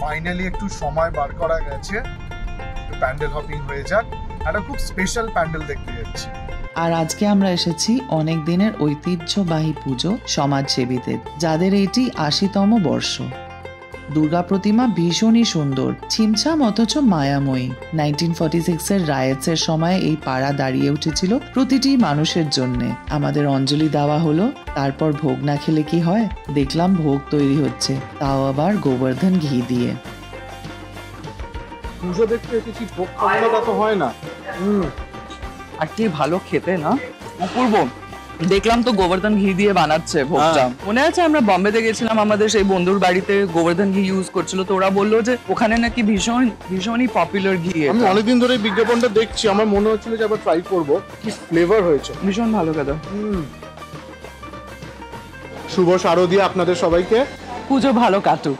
Finally একটু সময় বার করা গেছে, প্যান্ডেল হপিং হয়ে যাক, একটা খুব স্পেশাল প্যান্ডেল দেখতে যাচ্ছি। আর আজকে আমরা এসেছি অনেক দিনের ঐতিহ্যবাহী পুজো সমাজসেবীদের, যাদের এটি ৮০তম বর্ষ। দুর্গা প্রতিমা ভীষণই সুন্দর, ছিমছাম অথচ মায়াময়ী। 1946-এর রায়েটসের সময় এই পাড়া দাঁড়িয়ে উঠেছিল প্রতিটি মানুষের জন্যে। আমাদের অঞ্জলি দেওয়া হলো, তারপর ভোগ না খেলে কি হয়? দেখলাম ভোগ তৈরি হচ্ছে, তাও আবার গোবর্ধন ঘি দিয়ে। পুজো দেখতে এসেছি, ভোগ খাওয়া তো হয় না। আর কি ভালো খেতে না। অপূর্ব। দেখলাম তো গোবর্ধন ঘি দিয়ে বানাচ্ছে ভোগটা। মনে আছে আমরা বম্বেতে গেছিলাম, আমাদের সেই বন্ধুর বাড়িতে গোবর্ধন ঘি ইউজ করছিল, তো ওরা বললো যে ওখানে নাকি ভীষণই পপুলার ঘি। আমি অনেকদিন ধরে বিজ্ঞাপনটা দেখছি, আমার মনে হচ্ছিল যে আবার ট্রাই করবো। কি ফ্লেভার হয়েছে, ভীষণ ভালো খেতে। শুভ শারদীয়া আপনাদের সবাইকে। পুজো ভালো কাটুক।